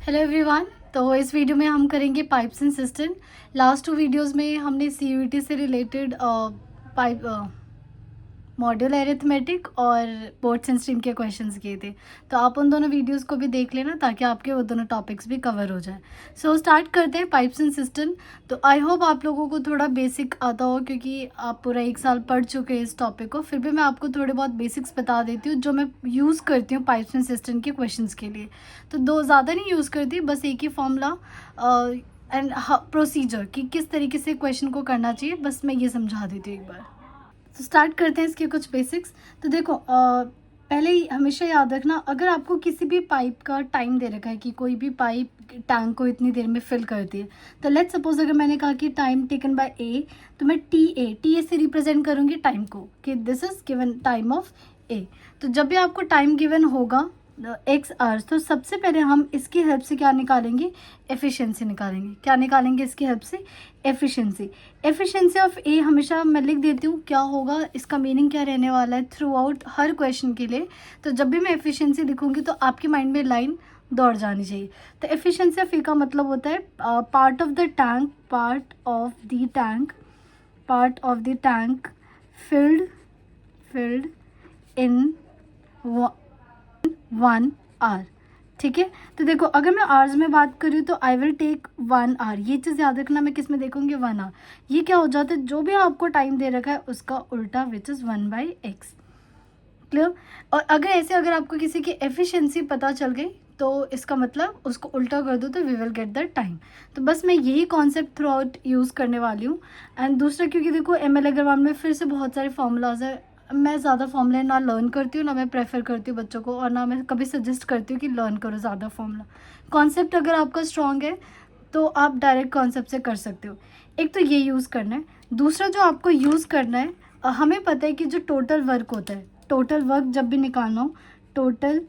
Hello everyone. तो इस video में हम करेंगे pipes and system. Last 2 videos में हमने सीयूईटी से रिलेटेड पाइप मॉड्यूल एरिथमेटिक और बोर्ड्स एंड स्ट्रीम के क्वेश्चंस किए थे। तो आप उन दोनों वीडियोस को भी देख लेना ताकि आपके वो दोनों टॉपिक्स भी कवर हो जाए। सो स्टार्ट करते हैं पाइप्स एंड सिस्टम। तो आई होप आप लोगों को थोड़ा बेसिक आता हो क्योंकि आप पूरा 1 साल पढ़ चुके हैं इस टॉपिक को। फिर भी मैं आपको थोड़े बहुत बेसिक्स बता देती हूँ जो मैं यूज़ करती हूँ पाइप्स एंड सिस्टम के क्वेश्चन के लिए। तो दो ज़्यादा नहीं यूज़ करती, बस एक ही फॉर्मूला एंड प्रोसीजर कि किस तरीके से क्वेश्चन को करना चाहिए, बस मैं ये समझा देती हूँ एक बार। तो स्टार्ट करते हैं इसके कुछ बेसिक्स। तो देखो पहले ही हमेशा याद रखना, अगर आपको किसी भी पाइप का टाइम दे रखा है कि कोई भी पाइप टैंक को इतनी देर में फिल करती है, तो लेट्स सपोज अगर मैंने कहा कि टाइम टेकन बाय ए, तो मैं टी ए से रिप्रेजेंट करूँगी टाइम को कि this is given time of A. तो जब भी आपको टाइम गिवन होगा एक्स आवर्स, तो सबसे पहले हम इसकी हेल्प से क्या निकालेंगे, एफिशिएंसी निकालेंगे। क्या निकालेंगे इसकी हेल्प से, एफिशिएंसी। एफिशिएंसी ऑफ ए हमेशा मैं लिख देती हूँ, क्या होगा इसका मीनिंग क्या रहने वाला है थ्रू आउट हर क्वेश्चन के लिए। तो जब भी मैं एफिशिएंसी लिखूंगी तो आपके माइंड में लाइन दौड़ जानी चाहिए। तो एफिशिएंसी ऑफ ए का मतलब होता है part of the tank, part of the tank filled in 1 hour. ठीक है, तो देखो अगर मैं आवर्स में बात करूँ तो आई विल टेक 1 आवर। ये चीज़ याद रखना, मैं किस में देखूंगी, 1 आवर। ये क्या हो जाता है, जो भी आपको टाइम दे रखा है उसका उल्टा, विच इज़ 1/x। क्लियर। और अगर आपको किसी की एफिशिएंसी पता चल गई तो इसका मतलब उसको उल्टा कर दो तो we will get the time. तो बस मैं यही कॉन्सेप्ट थ्रू आउट यूज़ करने वाली हूँ। एंड दूसरा, क्योंकि देखो ML अग्रवाल में फिर से बहुत सारे फॉर्मूलाज है, मैं ज़्यादा फॉर्मूला ना लर्न करती हूँ, ना मैं प्रेफर करती हूँ बच्चों को, और ना मैं कभी सजेस्ट करती हूँ कि लर्न करो ज़्यादा फॉर्मूला। कॉन्सेप्ट अगर आपका स्ट्रॉन्ग है तो आप डायरेक्ट कॉन्सेप्ट से कर सकते हो। एक तो ये यूज़ करना है। दूसरा जो आपको यूज़ करना है, हमें पता है कि जो टोटल वर्क होता है, टोटल वर्क जब भी निकालना हो, टोटल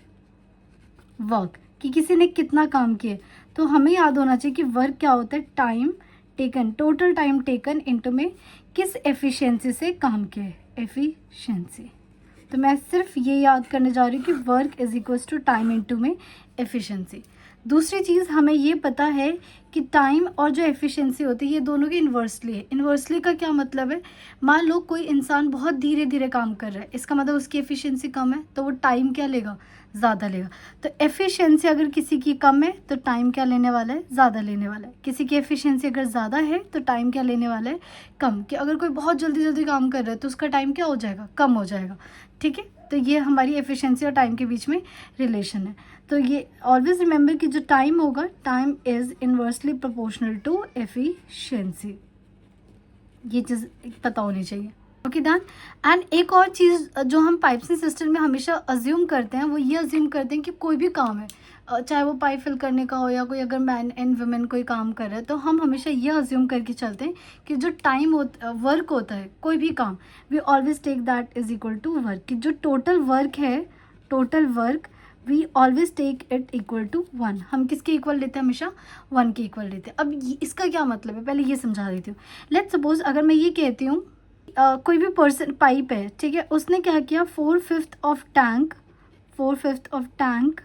वर्क कि किसी ने कितना काम किया, तो हमें याद होना चाहिए कि वर्क क्या होता है, time taken, total time taken into में किस एफिशिएंसी से काम किया है, एफिशिएंसी। तो मैं सिर्फ ये याद करने जा रही हूँ कि work is equals to time into में एफिशिएंसी। दूसरी चीज़ हमें ये पता है कि टाइम और जो एफिशिएंसी होती है ये दोनों की इन्वर्सली है। इन्वर्सली का क्या मतलब है, मान लो कोई इंसान बहुत धीरे धीरे काम कर रहा है, इसका मतलब उसकी एफिशिएंसी कम है, तो वो टाइम क्या लेगा, ज़्यादा लेगा। तो एफिशिएंसी अगर किसी की कम है तो टाइम क्या लेने वाला है, ज़्यादा लेने वाला है। किसी की एफिशिएंसी अगर ज़्यादा है तो टाइम क्या लेने वाला है, कम। कि अगर कोई बहुत जल्दी जल्दी काम कर रहा है तो उसका टाइम क्या हो जाएगा, कम हो जाएगा। ठीक है, तो ये हमारी एफिशिएंसी और टाइम के बीच में रिलेशन है। तो ये ऑलवेज रिमेंबर कि जो टाइम होगा, time is inversely proportional to efficiency. ये चीज़ पता होनी चाहिए। Okay done. एंड एक और चीज़ जो हम पाइप्स एंड सिस्टम में हमेशा अज्यूम करते हैं, वो ये अज्यूम करते हैं कि कोई भी काम है, चाहे वो पाइप फिल करने का हो या कोई अगर मैन एंड वुमेन कोई काम कर रहा है, तो हम हमेशा ये अज्यूम करके चलते हैं कि जो टाइम वर्क होता है कोई भी काम, we always take that is equal to work. कि जो टोटल वर्क है, total work we always take it equal to 1। हम किसके इक्वल लेते हैं, हमेशा 1 के इक्वल लेते हैं। अब इसका क्या मतलब है, पहले ये समझा देती हूँ। लेट्स सपोज अगर मैं ये कहती हूँ कोई भी पर्सन पाइप है, ठीक है, उसने क्या किया, 4/5 of tank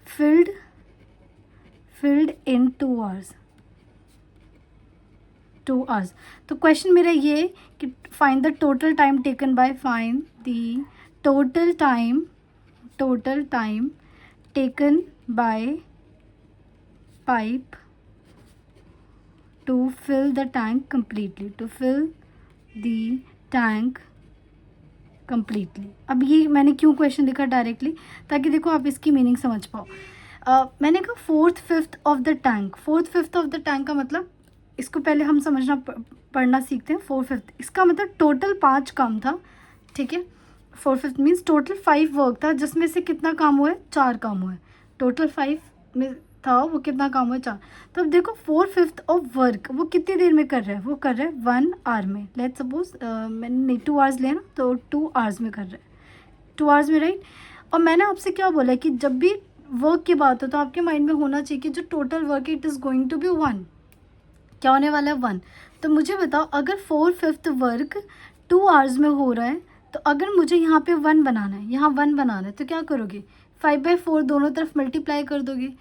filled in 2 hours. तो क्वेश्चन मेरा ये है कि find the total time taken by, find the total time taken by pipe to fill the tank completely, अब ये मैंने क्यों क्वेश्चन लिखा डायरेक्टली, ताकि देखो आप इसकी मीनिंग समझ पाओ। मैंने कहा 4/5 of the tank. 4/5 of the tank का मतलब, इसको पहले हम समझना पढ़ना सीखते हैं। 4/5 इसका मतलब टोटल 5 काम था, ठीक है। 4/5 मीन्स टोटल 5 वर्क था, जिसमें से कितना काम हुआ है, 4 काम हुआ है। टोटल 5 में था, वो कितना काम हुआ, 4। तो अब देखो 4/5 ऑफ वर्क वो कितनी देर में कर रहा है, वो कर रहा है 1 आवर में। लेट्स सपोज मैंने 2 आवर्स लिया ना, तो 2 आवर्स में कर रहा है, 2 आवर्स में, राइट। और मैंने आपसे क्या बोला कि जब भी वर्क की बात हो तो आपके माइंड में होना चाहिए कि जो टोटल वर्क है it is going to be 1। क्या होने वाला है, 1। तो मुझे बताओ अगर 4/5 वर्क 2 आवर्स में हो रहा है, तो अगर मुझे यहाँ पे 1 बनाना है, यहाँ 1 बनाना है, तो क्या करोगे, 5/4 दोनों तरफ मल्टीप्लाई कर दोगे।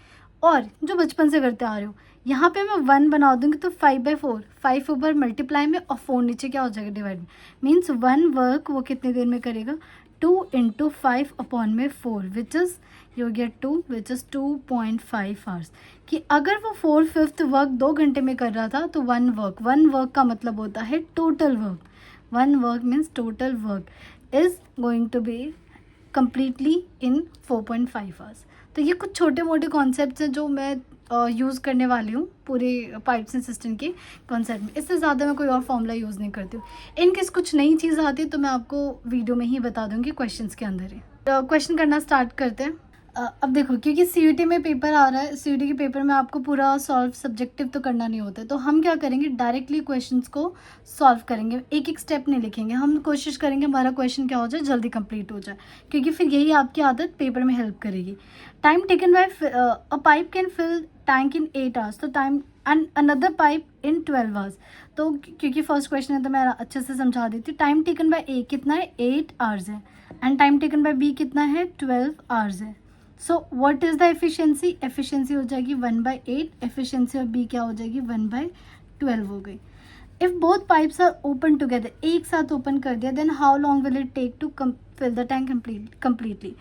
और जो बचपन से करते आ रहे हो, यहाँ पे मैं 1 बना दूंगी तो 5/4, 5 ऊपर मल्टीप्लाई में और 4 नीचे क्या हो जाएगा डिवाइड में, मीन्स 1 वर्क वो कितने देर में करेगा, 2 × 5 अपॉन में 4 विच इज़ ये हो गया 2 विच इज़ 2.5 आवर्स। कि अगर वो 4/5 वर्क 2 घंटे में कर रहा था तो 1 वर्क का मतलब होता है total work, 1 work means total work is going to be completely in 4.5 hours. तो ये कुछ छोटे मोटे कॉन्सेप्ट्स हैं जो मैं यूज़ करने वाली हूँ पूरे पाइप्स एंड सिस्टम के कॉन्सेप्ट में। इससे ज़्यादा मैं कोई और फॉर्मूला यूज़ नहीं करती हूँ। इनकेस कुछ नई चीज़ आती है तो मैं आपको वीडियो में ही बता दूँगी क्वेश्चंस के अंदर ही। क्वेश्चन करना स्टार्ट करते हैं। अब देखो, क्योंकि सीयूटी में पेपर आ रहा है, सीयूटी के पेपर में आपको पूरा सॉल्व सब्जेक्टिव तो करना नहीं होता है, तो हम क्या करेंगे, डायरेक्टली क्वेश्चंस को सॉल्व करेंगे, एक एक स्टेप नहीं लिखेंगे। हम कोशिश करेंगे हमारा क्वेश्चन क्या हो जाए, जल्दी कंप्लीट हो जाए, क्योंकि फिर यही आपकी आदत पेपर में हेल्प करेगी। Time taken by a pipe can fill tank in 8 hours, तो time and another pipe in 12 hours. तो क्योंकि फर्स्ट क्वेश्चन है तो मैं अच्छे से समझा देती हूँ। टाइम टेकन बाय ए कितना है, 8 आवर्स है, and time taken by B कितना है, 12 आवर्स है। So what is the efficiency, efficiency हो जाएगी 1/8, एफिशिएंसी ऑफ बी क्या हो जाएगी 1/12 हो गई। If both pipes are open together, एक साथ ओपन कर दिया, then how long will it take to fill the tank completely.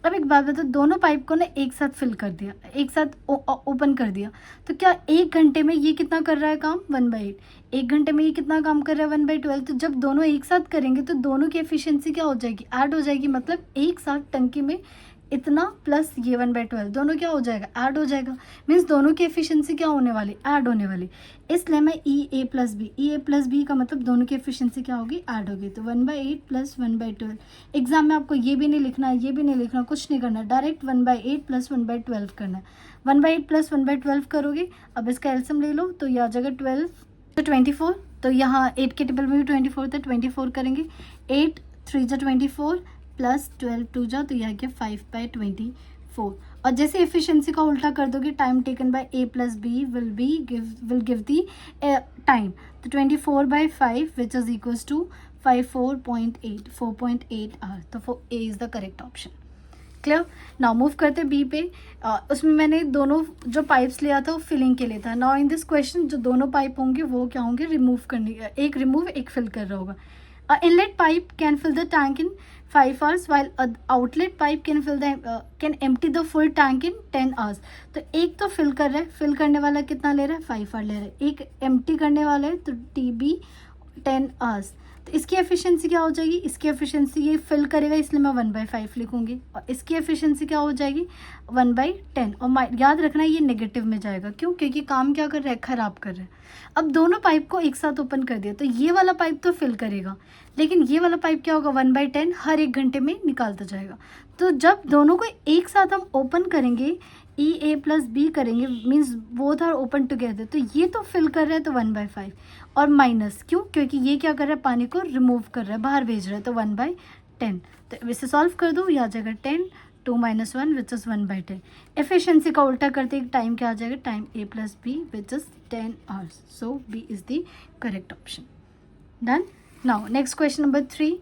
अब एक बात बताओ, दोनों पाइप को ना एक साथ फिल कर दिया, एक साथ ओपन कर दिया, तो क्या 1 घंटे में ये कितना कर रहा है काम, 1/8, 1 घंटे में ये कितना काम कर रहा है 1/12। तो जब दोनों एक साथ करेंगे तो दोनों की एफिशिएंसी क्या हो जाएगी, ऐड हो जाएगी, मतलब एक साथ टंकी में इतना प्लस ये 1/12 दोनों क्या हो जाएगा, ऐड हो जाएगा, मीन्स दोनों की एफिशिएंसी क्या होने वाली, ऐड होने वाली। इसलिए मैं EA + B, EA + B का मतलब दोनों की एफिशिएंसी क्या होगी, ऐड होगी। तो 1/8 + 1/12। एग्जाम में आपको ये भी नहीं लिखना है, ये भी नहीं लिखना, कुछ नहीं करना, डायरेक्ट 1/8 + 1/12 करना है। 1/8 + 1/12 करोगे, अब इसका एलसीएम ले लो तो ये आ जाएगा 12 तो 24, तो यहाँ 8 के टेबल में भी 24 था, 24 करेंगे, 8 3 × 24 प्लस 12 2 जा, तो यह गया 5/24। और जैसे एफिशिएंसी का उल्टा कर दोगे, time taken by A + B will give the time, तो 24/5 which is equals to 4.8 hour, तो A is the correct option. Clear. Now move करते बी पे। उसमें मैंने दोनों जो पाइप्स लिया था वो फिलिंग के लिए था। नाउ इन दिस क्वेश्चन जो दोनों पाइप होंगे वो क्या होंगे, रिमूव करने, एक रिमूव एक फिल कर रहा होगा। Inlet pipe can fill the tank in 5 hours while outlet pipe can empty the full tank in 10 hours। तो एक तो फिल कर रहा है, फिल करने वाला कितना ले रहा है, 5 आवर ले रहा है, एक एम्प्टी करने वाला है तो TB 10 आवर्स। तो इसकी एफिशिएंसी क्या हो जाएगी, इसकी एफिशिएंसी, ये फिल करेगा इसलिए मैं 1/5 लिखूंगी, और इसकी एफिशिएंसी क्या हो जाएगी 1/10। और याद रखना ये नेगेटिव में जाएगा, क्यों, क्योंकि काम क्या कर रहा है, खराब कर रहा है। अब दोनों पाइप को एक साथ ओपन कर दिया तो ये वाला पाइप तो फिल करेगा, लेकिन ये वाला पाइप क्या होगा, 1/10 हर 1 घंटे में निकालता जाएगा। तो जब दोनों को एक साथ हम ओपन करेंगे, EA + B करेंगे, means both are open together, तो ये तो फिल कर रहा है तो 1/5, और माइनस क्यों, क्योंकि ये क्या कर रहा है, पानी को रिमूव कर रहा है, बाहर भेज रहा है, तो 1/10। तो इसे सॉल्व कर दो, यह आ जाएगा 10, 2 - 1 विच इज़ 1/10। एफिशिएंसी का उल्टा करते टाइम क्या आ जाएगा, time A + B which is 10 hours. So B is the correct option. Done. Now next question number 3।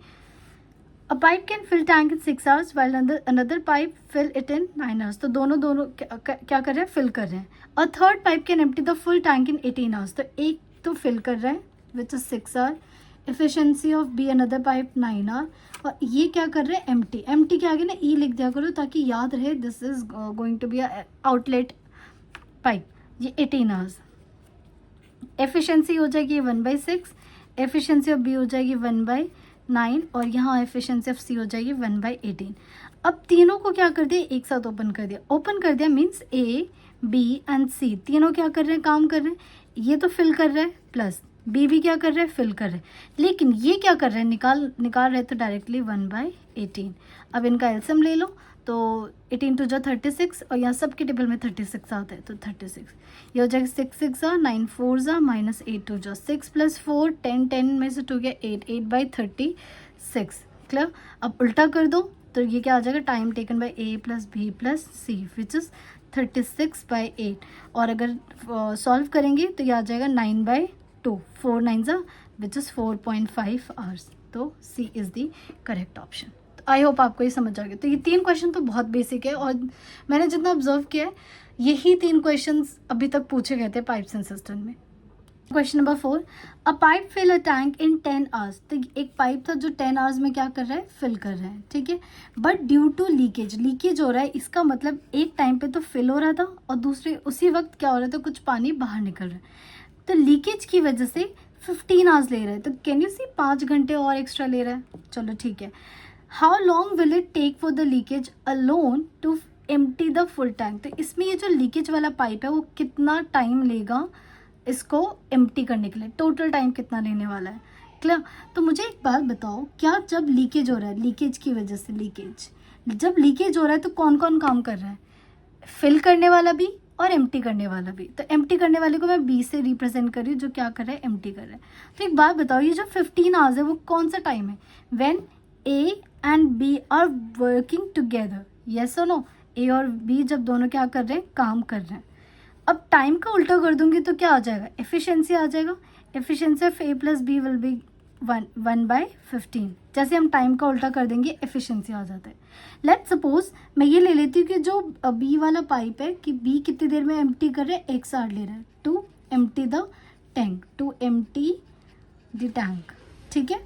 A pipe can fill tank in 6 hours while another pipe fill it in 9 hours। तो दोनों क्या कर रहे हैं, fill कर रहे हैं। और third pipe can empty the full tank in 18 hours. तो एक तो फिल कर रहा है which is 6 hour, efficiency of B another pipe 9 hour, और ये क्या कर रहे हैं, एम्प्टी। एम्प्टी के आगे ना ई लिख दिया करो ताकि याद रहे this is going to be outlet pipe. ये 18 आवर्स, एफिशिएंसी हो जाएगी 1/6, एफिशिएंसी ऑफ बी हो जाएगी 1/9, और यहाँ एफिशिएंसी ऑफ सी हो जाएगी 1/18। अब तीनों को क्या कर दिया, एक साथ ओपन कर दिया। ओपन कर दिया means A, B and C तीनों क्या कर रहे हैं, काम कर रहे हैं। ये तो फिल कर रहा है, प्लस B भी क्या कर रहा है, फिल कर रहा है, लेकिन ये क्या कर रहे हैं, निकाल रहे हैं, तो डायरेक्टली 1/18। अब इनका एलसीएम ले लो, तो 18 2 जा 36, और यहाँ सबके टेबल में 36 आता है, तो 36 ये हो जाएगा 6 6 जा 9 4 जा -8 2 जा 6 + 4 10 10 में से 2 गया 8/36। क्लियर। अब उल्टा कर दो तो ये क्या आ जाएगा, time taken by A + B + C which is 36/8, और अगर सॉल्व करेंगे तो ये आ जाएगा 9/2, 4 9 जा विच इज़ 4.5 आवर्स। तो C is the correct option. I hope आपको ये समझ आ गया। तो ये 3 क्वेश्चन तो बहुत बेसिक है, और मैंने जितना ऑब्जर्व किया है यही 3 क्वेश्चंस अभी तक पूछे गए थे पाइप्स एंड सिस्टम में। Question number 4, a pipe fill a tank in 10 hours. तो एक पाइप था जो 10 आवर्स में क्या कर रहा है, फिल कर रहा है, ठीक है। बट ड्यू टू लीकेज हो रहा है, इसका मतलब एक टाइम पे तो फिल हो रहा था और दूसरे उसी वक्त क्या हो रहा था, कुछ पानी बाहर निकल रहा है। तो लीकेज की वजह से 15 आवर्स ले रहा है। तो कैन यू सी 5 घंटे और एक्स्ट्रा ले रहा है। चलो ठीक है। How long will it take for the leakage alone to empty the full tank. तो इसमें ये जो लीकेज वाला पाइप है वो कितना टाइम लेगा इसको एम्प्टी करने के लिए, टोटल टाइम कितना लेने वाला है, क्लियर। तो मुझे एक बात बताओ, क्या जब लीकेज हो रहा है, लीकेज की वजह से जब लीकेज हो रहा है तो कौन कौन काम कर रहा है, फिल करने वाला भी और एम्प्टी करने वाला भी। तो एम्प्टी करने वाले को मैं बी से रिप्रेजेंट कर रही हूँ, जो क्या कर रहा है, एम्प्टी कर रहा है। तो एक बात बताओ, ये जो 15 आवर्स है वो कौन सा टाइम है, when A and B are working together, yes और नो। ए और बी जब दोनों क्या कर रहे हैं, काम कर रहे हैं। अब टाइम का उल्टा कर दूंगी तो क्या आ जाएगा, एफिशिएंसी आ जाएगा। Efficiency of A plus B will be 1/15। जैसे हम टाइम का उल्टा कर देंगे एफिशिएंसी आ जाता है। लेट्स सपोज मैं ये ले लेती हूँ कि जो बी वाला पाइप है कि बी कितनी देर में एम्प्टी कर रहा है, 1 आवर ले रहा है टू एम्प्टी द टैंक, ठीक है,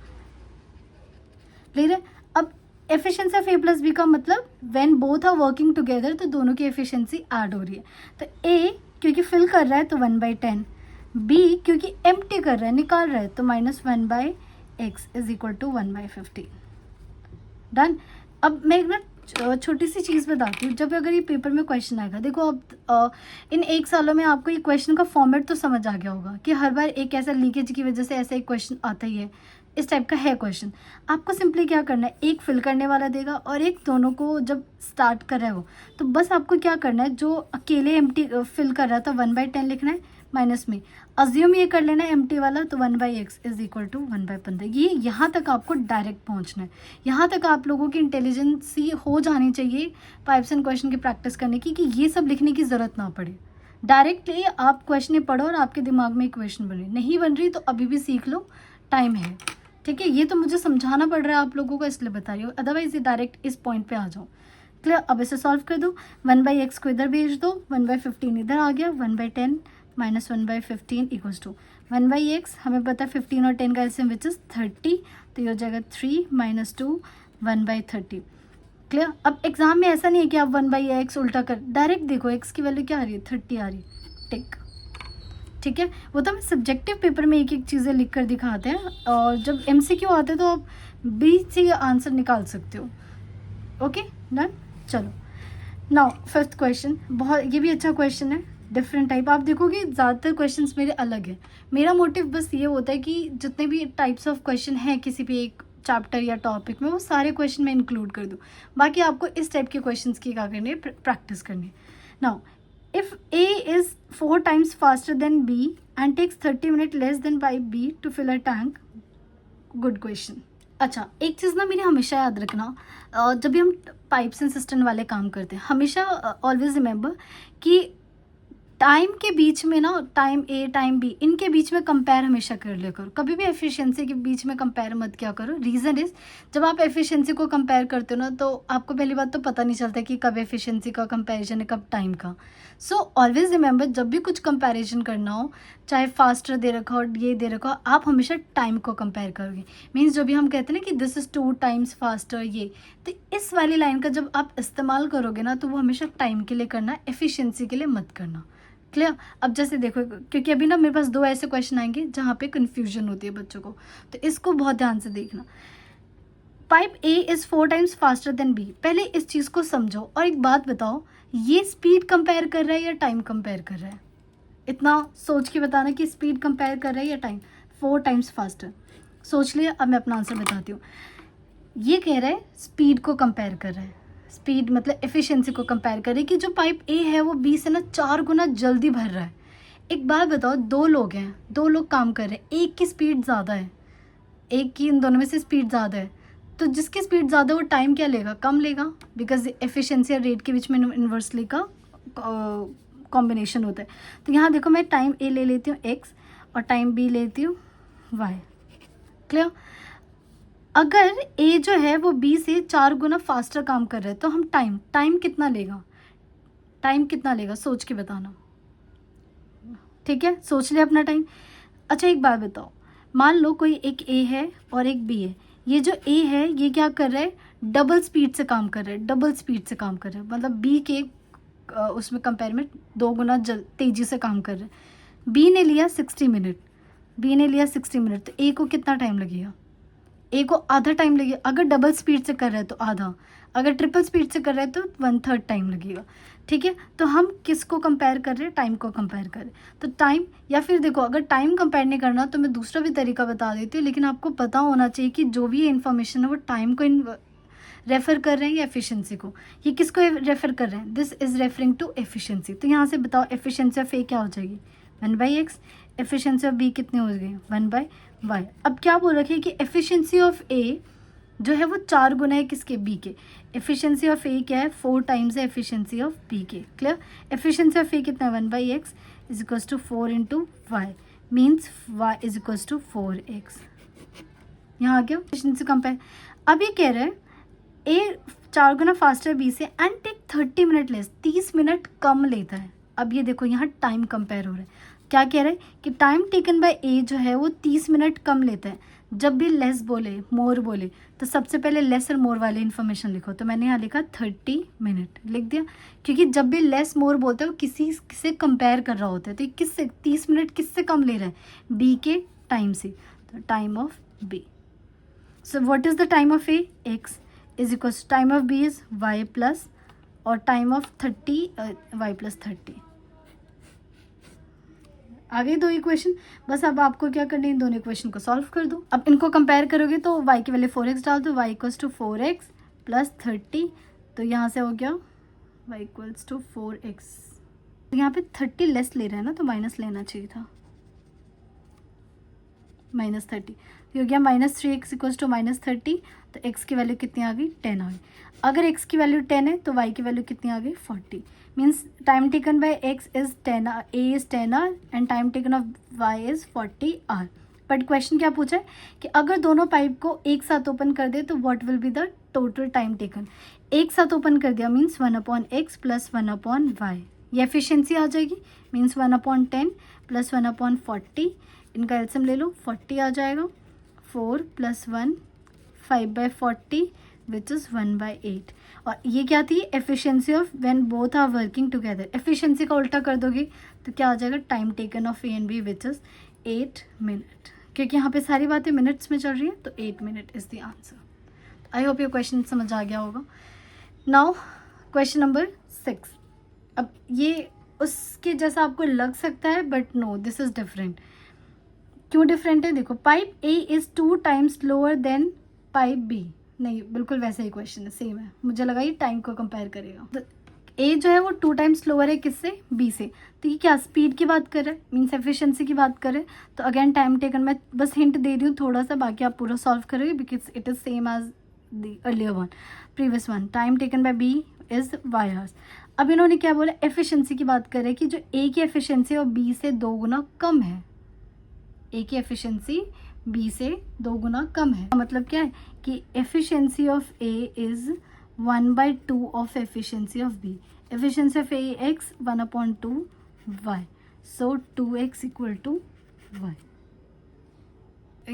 ले रहे। अब efficiency of A plus B का मतलब when both are working together, तो दोनों की एफिशिएंसी ऐड हो रही है। तो ए क्योंकि फिल कर रहा है तो 1/10, बी क्योंकि एम्प्टी कर रहा है, निकाल रहा है, तो -1/x is equal to 1/15। Done. अब मैं एक ना छोटी सी चीज़ बताती हूँ, जब अगर ये पेपर में क्वेश्चन आएगा, देखो अब इन 1 सालों में आपको ये क्वेश्चन का फॉर्मेट तो समझ आ गया होगा कि हर बार एक ऐसा लीकेज की वजह से ऐसा एक क्वेश्चन आता ही है, इस टाइप का है क्वेश्चन। आपको सिंपली क्या करना है, एक फिल करने वाला देगा और एक दोनों को जब स्टार्ट कर रहा है वो, तो बस आपको क्या करना है, जो अकेले एम्प्टी फिल कर रहा था 1/10 लिखना है, माइनस में अज्यूम ये कर लेना है एम्प्टी वाला, तो 1/x इज इक्वल टू 1/15। ये यहाँ तक आपको डायरेक्ट पहुँचना है। यहाँ तक आप लोगों की इंटेलिजेंसी हो जानी चाहिए पाइप्स एंड क्वेश्चन की प्रैक्टिस करने की, कि ये सब लिखने की ज़रूरत ना पड़े। डायरेक्टली आप क्वेश्चन पढ़ो और आपके दिमाग में इक्वेशन बने, नहीं बन रही तो अभी भी सीख लो, टाइम है, ठीक है। ये तो मुझे समझाना पड़ रहा है आप लोगों को, इसलिए बता रही हूँ, अदरवाइज ये डायरेक्ट इस पॉइंट पे आ जाओ, क्लियर। अब इसे सॉल्व कर दो, 1/x को इधर भेज दो, 1/15 इधर आ गया, 1/10 माइनस 1/15 इक्वल्स टू 1/x, हमें पता है 15 और 10 का एलसीएम विच इज 30, तो ये हो जाएगा 3 - 2 1/30, क्लियर। अब एग्जाम में ऐसा नहीं है कि आप 1/x उल्टा कर, डायरेक्ट देखो x की वैल्यू क्या आ रही है, 30 आ रही है, टिक, ठीक है। वो तो हम सब्जेक्टिव पेपर में एक एक चीज़ें लिख कर दिखाते हैं, और जब MCQ आते हैं तो आप बीच से आंसर निकाल सकते हो। Okay done. चलो नाउ 5th क्वेश्चन, बहुत ये भी अच्छा क्वेश्चन है, डिफरेंट टाइप। आप देखोगे ज़्यादातर क्वेश्चंस मेरे अलग है। मेरा मोटिव बस ये होता है कि जितने भी टाइप्स ऑफ क्वेश्चन हैं किसी भी एक चैप्टर या टॉपिक में, वो सारे क्वेश्चन मैं इंक्लूड कर दूँ। बाकी आपको इस टाइप के क्वेश्चंस की क्या करनी है, प्रैक्टिस करनी है। Now if A is 4 times faster than B and takes 30 minutes less than by B to fill a tank, good question। अच्छा, एक चीज़ ना मेरी हमेशा याद रखना, जब भी हम पाइप्स एंड सिस्टम वाले काम करते हैं, हमेशा ऑलवेज रिमेंबर कि टाइम के बीच में ना, टाइम ए टाइम बी, इनके बीच में कंपेयर हमेशा कर लिया करो, कभी भी एफिशिएंसी के बीच में कंपेयर मत किया करो। रीज़न इज़, जब आप एफिशिएंसी को कंपेयर करते हो ना, तो आपको पहली बात तो पता नहीं चलता कि कब एफिशिएंसी का कंपैरिजन है, कब टाइम का। सो ऑलवेज रिमेंबर, जब भी कुछ कंपैरिजन करना हो, चाहे फास्टर दे रखा हो, ये दे रखा हो, आप हमेशा टाइम को कंपेयर करोगे। मीन्स जो भी हम कहते हैं ना कि दिस इज़ 2 times फास्टर, ये तो इस वाली लाइन का जब आप इस्तेमाल करोगे ना, तो वो हमेशा टाइम के लिए करना, एफिशिएंसी के लिए मत करना, क्लियर। अब जैसे देखो, क्योंकि अभी ना मेरे पास 2 ऐसे क्वेश्चन आएंगे जहाँ पे कन्फ्यूजन होती है बच्चों को, तो इसको बहुत ध्यान से देखना। Pipe A is 4 times faster than B, पहले इस चीज़ को समझो और एक बात बताओ, ये स्पीड कंपेयर कर रहा है या टाइम कंपेयर कर रहा है, इतना सोच के बताना कि स्पीड कंपेयर कर रहा है या टाइम। 4 times फास्टर, सोच लिया। अब मैं अपना आंसर बताती हूँ। ये कह रहा है स्पीड को कंपेयर कर रहा है, स्पीड मतलब एफिशिएंसी को कंपेयर करें कि जो पाइप ए है वो बी से ना 4 गुना जल्दी भर रहा है। एक बात बताओ, 2 लोग हैं, 2 लोग काम कर रहे हैं, एक की स्पीड ज़्यादा है, एक की इन दोनों में से स्पीड ज़्यादा है, तो जिसकी स्पीड ज़्यादा है वो टाइम क्या लेगा, कम लेगा, बिकॉज एफिशिएंसी और रेट के बीच में इन्वर्सली का कॉम्बिनेशन होता है। तो यहाँ देखो, मैं टाइम ए ले लेती हूँ x और टाइम बी लेती हूँ y, क्लियर। अगर ए जो है वो बी से 4 गुना फास्टर काम कर रहा है, तो हम टाइम कितना लेगा, टाइम कितना लेगा सोच के बताना, ठीक है, सोच ले अपना टाइम। अच्छा एक बात बताओ, मान लो कोई एक ए है और एक बी है, ये जो ए है ये क्या कर रहा है, डबल स्पीड से काम कर रहा है, डबल स्पीड से काम कर रहा है, मतलब बी के उसमें कंपेयर में 2 गुना तेज़ी से काम कर रहा है। बी ने लिया 60 मिनट, बी ने लिया 60 मिनट, तो ए को कितना टाइम लगेगा, ए को आधा टाइम लगेगा। अगर डबल स्पीड से कर रहा है तो आधा, अगर ट्रिपल स्पीड से कर रहा है तो 1/3 टाइम लगेगा, ठीक है। तो हम किसको कंपेयर कर रहे हैं, टाइम को कंपेयर कर रहे हैं। तो टाइम, या फिर देखो अगर टाइम कंपेयर नहीं करना तो मैं दूसरा भी तरीका बता देती हूँ, लेकिन आपको पता होना चाहिए कि जो भी इन्फॉर्मेशन है वो टाइम को रेफ़र कर रहे हैं या एफिशिएंसी को। ये किसको रेफ़र कर रहे हैं, this is referring to efficiency. तो यहाँ से बताओ एफिशिएंसी ऑफ ए क्या हो जाएगी, 1/x। एफिशिएंसी ऑफ बी कितनी हो गई, 1/y। अब क्या बोल रखे कि एफिशिएंसी ऑफ ए जो है वो 4 गुना है किसके, बी के। एफिशिएंसी ऑफ ए क्या है, 4 टाइम्स है एफिशिएंसी ऑफ बी के। क्लियर। एफिशिएंसी ऑफ ए कितना है, 1/x is equals to 4 into Y, means y is equals to 4x। यहाँ आ गया एफिशिएंसी कंपेयर। अब ये कह रहे हैं ए 4 गुना फास्टर बी से and take 30 minute less, 30 minute कम लेता है। अब ये देखो यहाँ टाइम कंपेयर हो रहा है, क्या कह रहे हैं कि टाइम टेकन बाय ए जो है वो 30 मिनट कम लेता है। जब भी लेस बोले मोर बोले तो सबसे पहले लेस और मोर वाले इन्फॉर्मेशन लिखो, तो मैंने यहाँ लिखा 30 मिनट लिख दिया, क्योंकि जब भी लेस मोर बोलते हैं वो किसी से कंपेयर कर रहा होता है। तो किससे 30 मिनट किससे कम ले रहा है, बी के टाइम से, तो time of B. So what is the time of A, X is equal time of B is Y plus, और टाइम ऑफ 30 वाई प्लस 30। आ गई 2 इक्वेशन। बस अब आपको क्या करना है, इन दोनों इक्वेशन को सॉल्व कर दो। अब इनको कंपेयर करोगे तो y की वैल्यू 4x डाल दो, y equals to 4x plus 30, तो यहाँ से हो गया y इक्वल्स टू 4x। तो यहाँ पे 30 लेस ले रहा है ना, तो माइनस लेना चाहिए था, -30, तो हो गया -3x इक्वल्स टू -30। तो x की वैल्यू कितनी आ गई, 10 आ गई। अगर x की वैल्यू 10 है तो y की वैल्यू कितनी आ गई, 40। Means time taken by x is 10, a is 10 hour and time taken of y is 40 hour. But question क्या पूछा है कि अगर दोनों पाइप को एक साथ ओपन कर दे तो what will be the total time taken. एक साथ ओपन कर दिया मीन्स 1/x प्लस 1/y, ये एफिशिएंसी आ जाएगी, मीन्स 1/10 प्लस 1/40, इनका एलसीएम ले लो, 40 आ जाएगा। 4 + 1 5/40 विच इज़ 1/8। और ये क्या थी, efficiency of when both are working together. Efficiency का उल्टा कर दोगे तो क्या आ जाएगा, time taken of A and B which is 8 minute, क्योंकि यहाँ पे सारी बातें मिनट्स में चल रही है, तो 8 minute is the answer. I hope ये क्वेश्चन समझ आ गया होगा। Now question number 6। अब ये उसके जैसा आपको लग सकता है but no, this is different. क्यों डिफरेंट है, देखो pipe A is 2 times lower than pipe B. नहीं, बिल्कुल वैसा ही क्वेश्चन है, सेम है। मुझे लगा ये टाइम को कंपेयर करेगा। तो ए जो है वो 2 टाइम्स लोअर है किससे, बी से। तो ये क्या स्पीड की बात कर रहे हैं, मीन्स एफिशिएंसी की बात कर रहे हैं। तो अगेन टाइम टेकन, मैं बस हिंट दे रही हूँ थोड़ा सा, बाकी आप पूरा सॉल्व करोगे because it is same as the earlier one, previous one. Time taken by B is Y hours. अब इन्होंने क्या बोला, एफिशिएंसी की बात कर रहे हैं कि जो ए की एफिशिएंसी और बी से 2 गुना कम है। ए की एफिशिएंसी बी से 2 गुना कम है, मतलब क्या है कि efficiency of A is 1/2 of efficiency of B. Efficiency of A X 1/2 Y, so 2x equal to Y.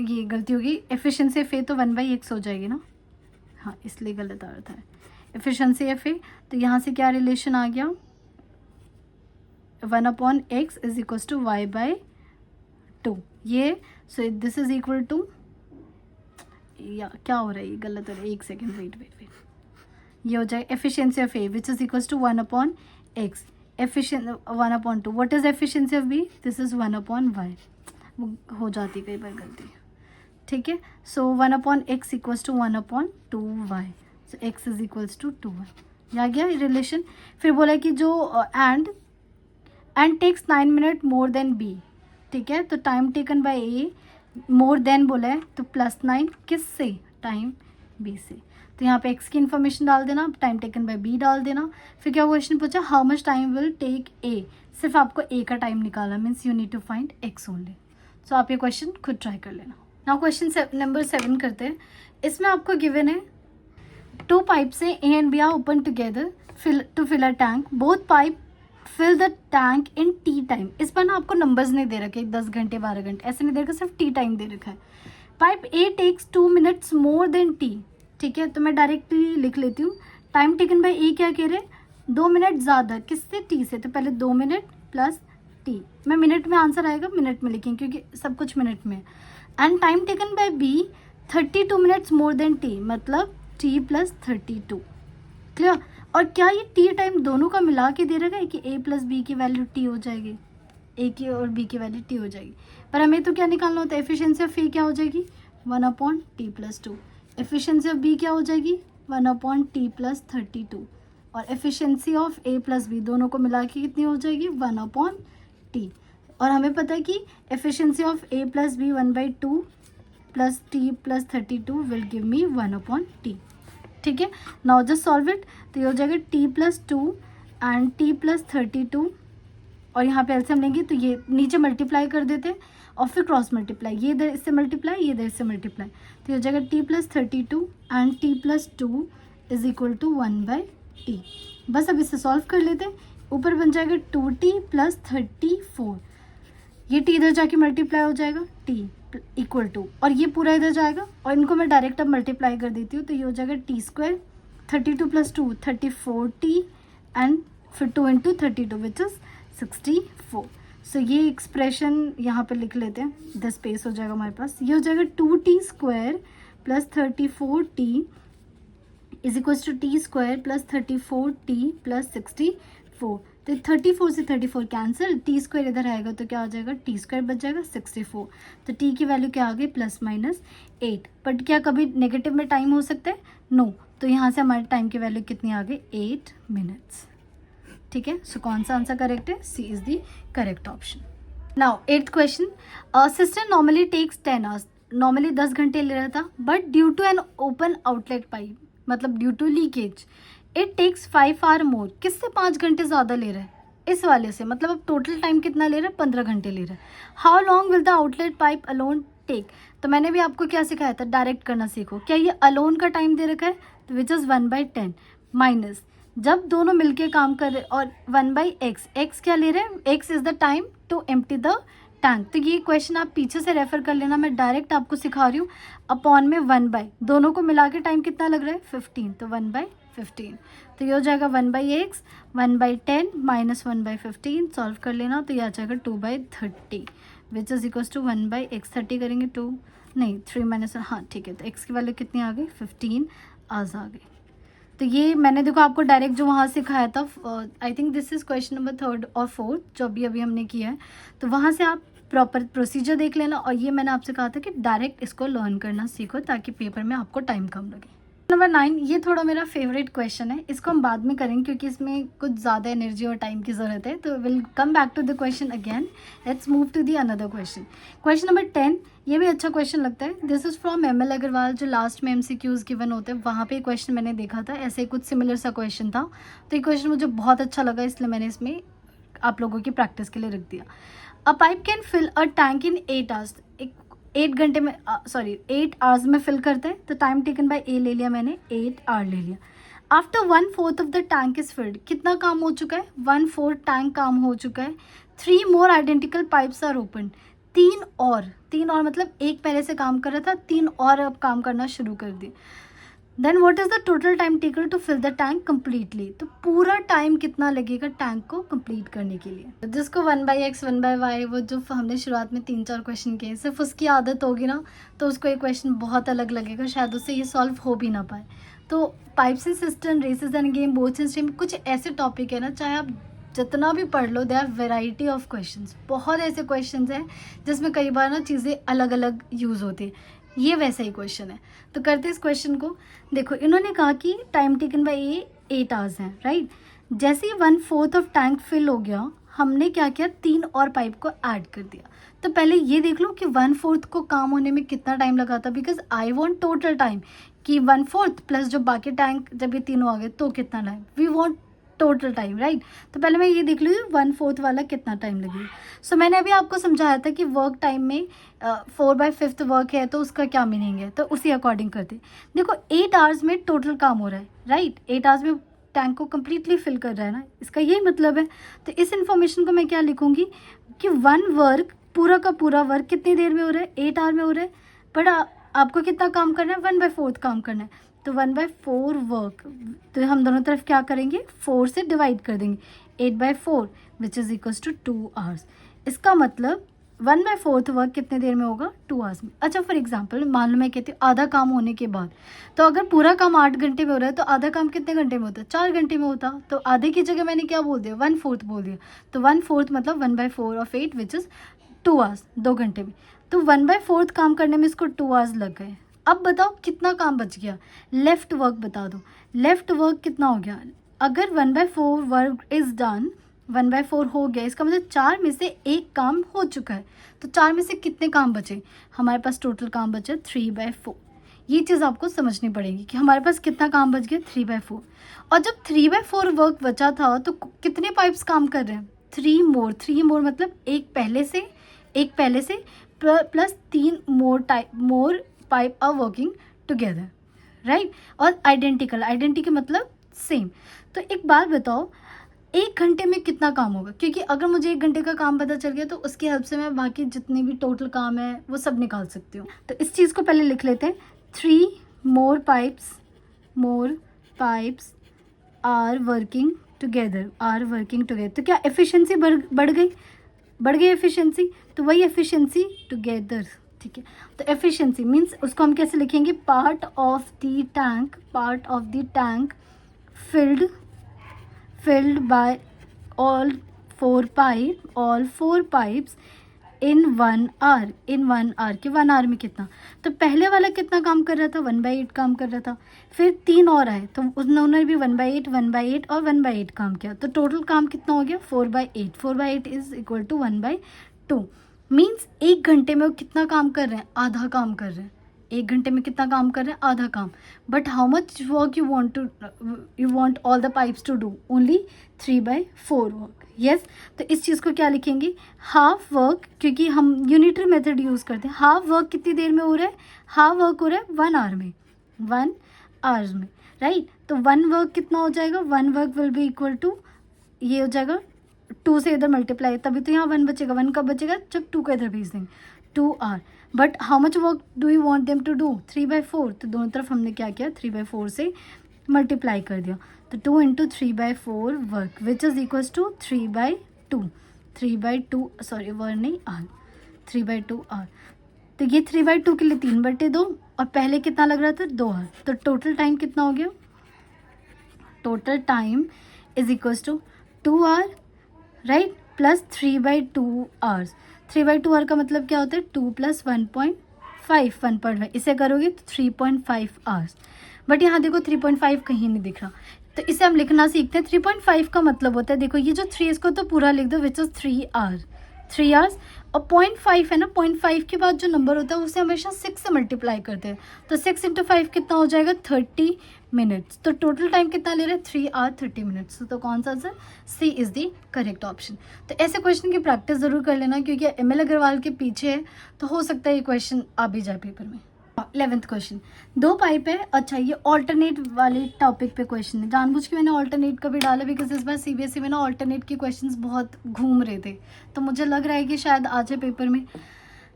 ये गलती होगी, एफिशिएंसी ऑफ ए तो 1/x हो जाएगी ना, हाँ इसलिए गलत अर्थ है। एफिशिएंसी ऑफ ए, तो यहाँ से क्या रिलेशन आ गया, 1/x is equal to y/2। ये so this is equal to, या क्या हो रहा है, ये गलत हो रहा है, 1 सेकेंड वेट, ये हो जाए efficiency of A which is equal to 1/x, efficient 1/2। What is efficiency of B, this is 1/y। वो हो जाती कई बार गलती, ठीक है। So 1/x equals to 1/2y, so x is equals to 2y। आ गया रिलेशन। फिर बोला कि जो and takes 9 minute more than B, ठीक है। तो time taken by A more than बोला है, तो +9 किससे, टाइम बी से। तो यहाँ पे x की इन्फॉर्मेशन डाल देना, टाइम टेकन बाय बी डाल देना। फिर क्या क्वेश्चन पूछा, how much time will take A, सिर्फ आपको ए का टाइम निकालना, means you need to find x only. So आप ये क्वेश्चन खुद ट्राई कर लेना। नाउ क्वेश्चन नंबर 7 करते हैं। इसमें आपको गिवन है 2 पाइप्स हैं, A and B are open together to fill a tank. Both pipe fill the tank in T time. इस पर ना आपको नंबर्स नहीं दे रखे 10 घंटे 12 घंटे ऐसे नहीं दे रखा, सिर्फ T टाइम दे रखा है. Pipe A takes 2 minutes more than T. ठीक है, तो मैं डायरेक्टली लिख लेती हूँ. टाइम टेकन बाय A क्या कह रहे हैं, 2 मिनट ज़्यादा किससे, T से. तो पहले 2 मिनट प्लस T, मैं मिनट में आंसर आएगा मिनट में लिखेंगे क्योंकि सब कुछ मिनट में. And time taken bye B 32 minutes more than T, मतलब T प्लस 32. क्लियर. और क्या ये T टाइम दोनों का मिला के दे रखा है कि A प्लस बी की वैल्यू T हो जाएगी, A की और B की वैल्यू T हो जाएगी. पर हमें तो क्या निकालना होता है, एफिशिएंसी ऑफ A क्या हो जाएगी 1/T plus 2. Efficiency of B क्या हो जाएगी 1/T प्लस 32. और efficiency of A plus B दोनों को मिला के कितनी हो जाएगी 1/T. और हमें पता है कि efficiency of A plus B 1/2 plus T plus 32 will give me 1/T. ठीक है, नाउ जस्ट सॉल्व इट. तो ये हो जाएगा T plus 2 and T plus 32, और यहाँ पे एलसीएम लेंगे तो ये नीचे मल्टीप्लाई कर देते हैं और फिर क्रॉस मल्टीप्लाई, ये इधर इससे मल्टीप्लाई, ये इधर इससे मल्टीप्लाई. तो ये हो जाएगा T plus 32 and T plus 2 is equal to 1/T. बस अब इसे सॉल्व कर लेते हैं. ऊपर बन जाएगा 2T प्लस 34, ये T इधर जाके मल्टीप्लाई हो जाएगा T इक्वल टू, और ये पूरा इधर जाएगा और इनको मैं डायरेक्ट अब मल्टीप्लाई कर देती हूँ. तो ये हो जाएगा T square 32 plus 2 34T and फिर 2 इंटू 32 विच इज 64. सो ये एक्सप्रेशन यहाँ पे लिख लेते हैं, इधर स्पेस हो जाएगा हमारे पास. ये हो जाएगा 2T square plus 34T is equal to T square plus 34T plus 64. तो 34 से 34 कैंसिल, T स्क्वायर इधर आएगा तो क्या आ जाएगा T स्क्वायर बच जाएगा 64. तो T की वैल्यू क्या आ गई +-8. बट क्या कभी नेगेटिव में टाइम हो सकता है, नो. तो यहाँ से हमारे टाइम की वैल्यू कितनी आ गई 8 मिनट्स. ठीक है, सो कौन सा आंसर करेक्ट है, C is the correct option. Now 8th question. System normally takes 10 hours, normally 10 घंटे ले रहा था, but due to an open outlet pipe, मतलब due to leakage it takes 5 hour more. किससे 5 घंटे ज़्यादा ले रहा है, इस वाले से. मतलब अब टोटल टाइम कितना ले रहा है 15 घंटे ले रहा है. How long will the outlet pipe alone take. तो मैंने भी आपको क्या सिखाया था, डायरेक्ट करना सीखो. क्या ये अलोन का टाइम दे रखा है, तो विच इज़ 1/10 माइनस जब दोनों मिलके काम कर रहे और 1/x. x क्या ले रहे हैं, x is the time to empty the tank. तो ये क्वेश्चन आप पीछे से रेफर कर लेना, मैं डायरेक्ट आपको सिखा रही हूँ. अपॉन में 1/, दोनों को मिला के टाइम कितना लग रहा है 15, तो 1/15. तो ये हो जाएगा 1/x 1/10 माइनस 1/15. सॉल्व कर लेना तो ये आ जाएगा 2/30 विच इज इक्वल्स टू 1/x. 30 करेंगे 2 नहीं 3 माइनस, हाँ ठीक है. तो x की वैल्यू कितनी आ गई 15 आवर्स आ गई. तो ये मैंने देखो आपको डायरेक्ट जो वहाँ सिखाया था, I think this is question number 3rd और 4th जो अभी हमने किया है. तो वहाँ से आप प्रॉपर प्रोसीजर देख लेना. और ये मैंने आपसे कहा था कि डायरेक्ट इसको लर्न करना सीखो ताकि पेपर में आपको टाइम कम लगे. नंबर 9, ये थोड़ा मेरा फेवरेट क्वेश्चन है, इसको हम बाद में करेंगे क्योंकि इसमें कुछ ज़्यादा एनर्जी और टाइम की ज़रूरत है. तो will come back to the question again. Let's move to the another question. Question number 10, ये भी अच्छा क्वेश्चन लगता है. This is from ML Agarwal, जो लास्ट में MCQs गिवन होते हैं वहाँ पे क्वेश्चन मैंने देखा था. ऐसे कुछ सिमिलर सा क्वेश्चन था. तो ये क्वेश्चन मुझे बहुत अच्छा लगा, इसलिए मैंने इसमें आप लोगों की प्रैक्टिस के लिए रख दिया. A pipe can fill a tank in 8 hours. 8 घंटे में 8 आवर्स में फिल करते हैं. तो टाइम टेकन बाय A ले लिया मैंने, 8 आवर ले लिया. After 1/4 of the tank is filled, कितना काम हो चुका है 1/4 टैंक काम हो चुका है. 3 मोर आइडेंटिकल पाइप्स आर ओपन. 3 और मतलब एक पहले से काम कर रहा था, 3 और अब काम करना शुरू कर दिए. Then what is the total time taken to fill the tank completely. तो पूरा टाइम कितना लगेगा टैंक को कंप्लीट करने के लिए. तो जिसको 1/x 1/y वो जो हमने शुरुआत में 3-4 क्वेश्चन किए, सिर्फ उसकी आदत होगी ना तो उसको ये क्वेश्चन बहुत अलग लगेगा, शायद उससे ये सॉल्व हो भी ना पाए. तो pipes and cistern, races and game, boats and stream, कुछ ऐसे टॉपिक है ना, चाहे आप जितना भी पढ़ लो, they are variety of questions. बहुत ऐसे क्वेश्चंस हैं जिसमें कई बार ना चीज़ें अलग अलग यूज़ होती है. ये वैसा ही क्वेश्चन है. तो करते इस क्वेश्चन को. देखो इन्होंने कहा कि time taken by A 8 hours हैं, राइट. जैसे ही 1/4 ऑफ टैंक फिल हो गया, हमने क्या किया 3 और पाइप को ऐड कर दिया. तो पहले ये देख लो कि 1/4 को काम होने में कितना टाइम लगा था, because I want total time कि 1/4 प्लस जो बाकी टैंक जब ये तीनों आ गए तो कितना time, we want total time, right. तो पहले मैं ये देख लूँ 1/4 वाला कितना टाइम लगेगा. सो मैंने अभी आपको समझाया था कि वर्क टाइम में 4/5 वर्क है तो उसका क्या मीनिंग है, तो उसी अकॉर्डिंग करते. देखो 8 आवर्स में टोटल काम हो रहा है, राइट. 8 आवर्स में टैंक को कम्प्लीटली फिल कर रहा है ना, इसका यही मतलब है। तो इस इन्फॉर्मेशन को मैं क्या लिखूँगी कि वन वर्क, पूरा का पूरा वर्क कितनी देर में हो रहा है, 8 आवर में हो रहा है, बट आपको कितना काम करना है, 1/4 काम करना है। तो 1/4 वर्क, तो हम दोनों तरफ क्या करेंगे, 4 से डिवाइड कर देंगे, 8/4 which is equals to 2 hours. इसका मतलब 1/4 वर्क कितने देर में होगा, 2 आवर्स में। अच्छा, फॉर एग्जांपल मान लो मैं कहती हूँ आधा काम होने के बाद, तो अगर पूरा काम 8 घंटे में हो रहा है तो आधा काम कितने घंटे में होता है, 4 घंटे में होता। तो आधे की जगह मैंने क्या बोल दिया, 1/4 बोल दिया। तो 1/4 मतलब 1/4 ऑफ 8 विच इज़ 2 आवर्स, 2 घंटे में। तो 1/4 काम करने में इसको 2 आवर्स लग गए। अब बताओ कितना काम बच गया, लेफ्ट वर्क बता दो, लेफ्ट वर्क कितना हो गया। अगर 1/4 वर्क इज़ डन, 1/4 हो गया, इसका मतलब 4 में से एक काम हो चुका है। तो 4 में से कितने काम बचे, हमारे पास टोटल काम बचे 3/4। ये चीज़ आपको समझनी पड़ेगी कि हमारे पास कितना काम बच गया, 3/4। और जब 3/4 वर्क बचा था तो कितने पाइप्स काम कर रहे हैं, 3 मोर मतलब एक पहले से plus 3 more pipe are working together, right. और आइडेंटिकल मतलब सेम। तो एक बात बताओ, 1 घंटे में कितना काम होगा, क्योंकि अगर मुझे 1 घंटे का काम पता चल गया तो उसकी हेल्प से मैं बाकी जितने भी टोटल काम है वो सब निकाल सकती हूँ। तो इस चीज़ को पहले लिख लेते हैं, 3 मोर पाइप्स आर वर्किंग टुगेदर। तो क्या एफिशिएंसी बढ़ गई एफिशिएंसी, तो वही एफिशिएंसी टुगेदर, ठीक है। तो एफिशिएंसी मीन्स उसको हम कैसे लिखेंगे, part of the tank filled by all four pipes in 1 hour कि 1 आवर में कितना। तो पहले वाला कितना काम कर रहा था, 1/8 काम कर रहा था। फिर 3 और आए तो उन्होंने भी 1/8 और 1/8 काम किया। तो टोटल काम कितना हो गया, 4/8 इज इक्वल टू 1/2। मीन्स 1 घंटे में वो कितना काम कर रहे हैं, आधा काम कर रहे हैं। 1 घंटे में कितना काम कर रहे हैं, आधा काम। But how much work you want all the pipes to do, only 3/4 work, yes. तो इस चीज़ को क्या लिखेंगे, हाफ वर्क, क्योंकि हम यूनिटरी मेथड यूज़ करते हैं। हाफ वर्क कितनी देर में हो रहा है, हाफ वर्क हो रहा है 1 आवर में, 1 आवर्स में, राइट। तो 1 वर्क कितना हो जाएगा, 1 work will be equal to, ये हो जाएगा 2 से इधर मल्टीप्लाई, तभी तो यहाँ 1 बचेगा। 1 कब बचेगा, जब 2 को इधर भेज देंगे, 2 hour. But how much work do you want them to do, 3/4। तो दोनों तरफ हमने क्या किया, 3/4 से मल्टीप्लाई कर दिया। तो 2 × 3/4 work which is equals to 3/2 sorry work नहीं आर, 3/2 आर। तो ये 3/2 के लिए 3/2 और पहले कितना लग रहा था, 2 आवर। तो टोटल टाइम कितना हो गया, total time is equals to 2 hour, right, plus 3/2 hours. 3/2 hour का मतलब क्या होता है, 2 + 1.5, इसे करोगे तो 3.5 आवर्स। बट यहाँ देखो 3.5 कहीं नहीं दिख रहा, तो इसे हम लिखना सीखते हैं। 3.5 का मतलब होता है, देखो ये जो 3 इसको तो पूरा लिख दो, विच इज 3 आवर्स और 0.5 है ना, 0.5 के बाद जो नंबर होता है उसे हमेशा 6 से मल्टीप्लाई करते हैं। तो 6 × 5 कितना हो जाएगा, 30 मिनट्स। तो टोटल टाइम कितना ले रहे हैं, 3 आवर 30 मिनट्स। तो कौन सा answer, C is the correct option. तो ऐसे क्वेश्चन की प्रैक्टिस ज़रूर कर लेना, क्योंकि ML अग्रवाल के पीछे है तो हो सकता है ये क्वेश्चन आ भी जाए पेपर में। 11th क्वेश्चन, 2 पाइप है। अच्छा, ये ऑल्टरनेट वाले टॉपिक पे क्वेश्चन है। जानबूझ के मैंने ऑल्टरनेट का भी डाला, बिकॉज इस बार CBSE में ना ऑल्टरनेट के क्वेश्चंस बहुत घूम रहे थे, तो मुझे लग रहा है कि शायद आ जाए पेपर में।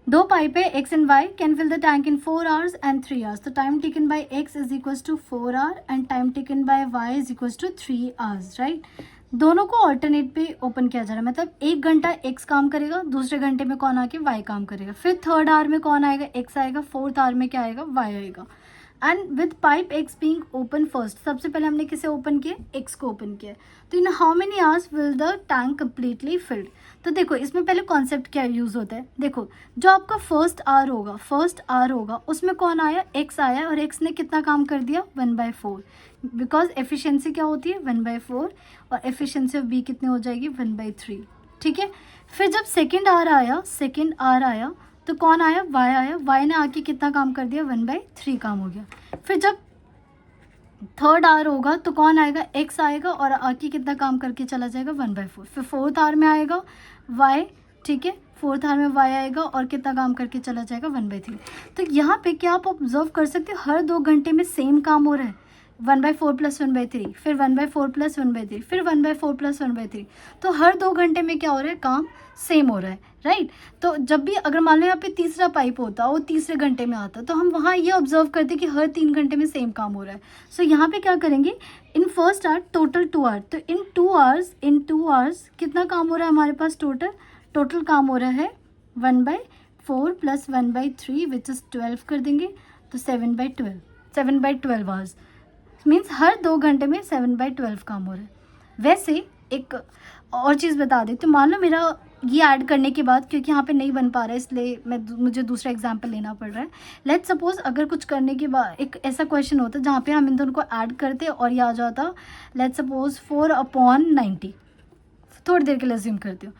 2 पाइप है, X and Y can fill the tank in 4 hours and 3 hours। तो time taken by X is equals to 4 hour and time taken by Y is equals to 3 hours, right. दोनों को alternate पे open किया जा रहा है, मतलब 1 घंटा X काम करेगा, दूसरे घंटे में कौन आके Y काम करेगा। फिर 3rd आवर में कौन आएगा, X आएगा। 4th आवर में क्या आएगा, Y आएगा। And with pipe X being open first, सबसे पहले हमने किसे ओपन किया, X को ओपन किया। तो in how many hours will the tank completely field. तो देखो इसमें पहले कॉन्सेप्ट क्या यूज़ होता है, देखो जो आपका फर्स्ट आवर होगा उसमें कौन आया, X आया, और X ने कितना काम कर दिया, 1/4, बिकॉज एफिशिएंसी क्या होती है, 1/4, और एफिशिएंसी ऑफ B कितनी हो जाएगी, 1/3, ठीक है। फिर जब सेकेंड आवर आया तो कौन आया, Y आया। Y ने आके कितना काम कर दिया, 1/3 काम हो गया। फिर जब 3rd आवर होगा तो कौन आएगा, X आएगा, और आके कितना काम करके चला जाएगा, 1/4। फिर 4th आवर में आएगा Y, ठीक है, 4th आवर में Y आएगा और कितना काम करके चला जाएगा, 1/3। तो यहाँ पे क्या आप ऑब्जर्व कर सकते हो, हर 2 घंटे में सेम काम हो रहा है। 1/4 प्लस 1/3, फिर 1/4 प्लस 1/3, फिर 1/4 प्लस 1/3। तो हर 2 घंटे में क्या हो रहा है, काम सेम हो रहा है, राइट। तो जब भी अगर मान लो यहाँ पे तीसरा पाइप होता, वो तीसरे घंटे में आता, तो हम वहाँ ये ऑब्जर्व करते कि हर 3 घंटे में सेम काम हो रहा है। सो यहाँ पे क्या करेंगे, in first hour total 2 hour, तो इन 2 आवर्स कितना काम हो रहा है हमारे पास, टोटल काम हो रहा है 1/4 प्लस 1/3 विच इज़ 12 कर देंगे, तो 7/12 आवर्स मीन्स हर 2 घंटे में 7/12 काम हो रहा है। वैसे एक और चीज़ बता देती हूँ, मान लो मेरा ये ऐड करने के बाद, क्योंकि यहाँ पे नहीं बन पा रहा है इसलिए मुझे दूसरा एग्जांपल लेना पड़ रहा है। लेट्स सपोज अगर कुछ करने के बाद एक ऐसा क्वेश्चन होता जहाँ पे हम इन दोनों को ऐड करते और ये आ जाता लेट्स सपोज 4/90, थोड़ी देर के लिए अज्यूम करती हूँ।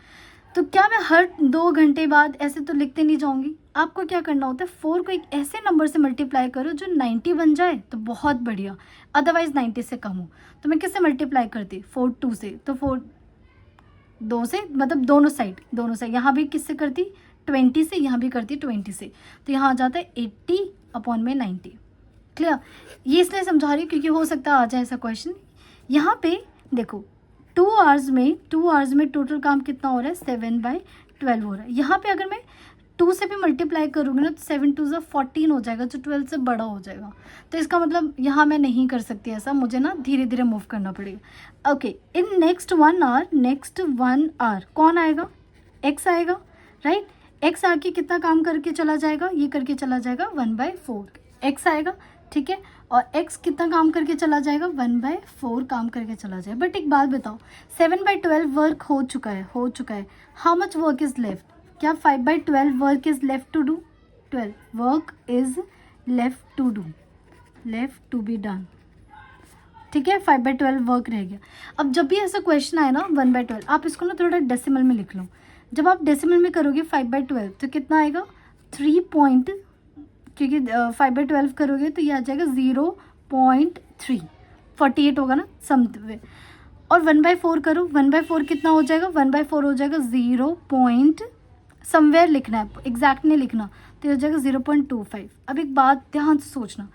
तो क्या मैं हर 2 घंटे बाद ऐसे तो लिखते नहीं जाऊँगी, आपको क्या करना होता है, 4 को एक ऐसे नंबर से मल्टीप्लाई करो जो 90 बन जाए तो बहुत बढ़िया, अदरवाइज 90 से कम हो। तो मैं किससे मल्टीप्लाई करती, 4 2 से, तो 4 2 से मतलब दोनों साइड यहाँ भी किससे करती 20 से, यहाँ भी करती 20 से, तो यहाँ आ जाता है 80/90। क्लियर, ये इसलिए समझा रही हूँ क्योंकि हो सकता है आ जाए ऐसा क्वेश्चन। यहाँ पे देखो 2 आवर्स में टोटल काम कितना हो रहा है, 7/12 हो रहा है। यहाँ पे अगर मैं 2 से भी मल्टीप्लाई करूँगी ना तो 7 2 14 हो जाएगा, जो 12 से बड़ा हो जाएगा। तो इसका मतलब यहाँ मैं नहीं कर सकती ऐसा, मुझे ना धीरे धीरे मूव करना पड़ेगा। ओके, इन नेक्स्ट 1 आवर कौन आएगा, x आएगा, राइट। x आके कितना काम करके चला जाएगा, ये करके चला जाएगा 1/4, x आएगा, ठीक है। और x कितना काम करके चला जाएगा, 1/4 काम करके चला जाएगा। बट एक बात बताओ, 7/12 वर्क हो चुका है, how much work is left, क्या 5/12 work is left to do, 12 work is left to be done, ठीक है। 5/12 वर्क रह गया। अब जब भी ऐसा क्वेश्चन आए ना 1/12, आप इसको ना थोड़ा डेसिमल में लिख लो। जब आप डेसिमल में करोगे 5/12 तो कितना आएगा, 3 पॉइंट, क्योंकि 5/12 करोगे तो ये आ जाएगा 0.3, 48 होगा ना समथिंग। और 1/4 करो, 1/4 कितना हो जाएगा, 1/4 हो जाएगा 0. समवेयर लिखना है, एग्जैक्ट नहीं लिखना, तो हो जाएगा 0.25। अब एक बात ध्यान से सोचना,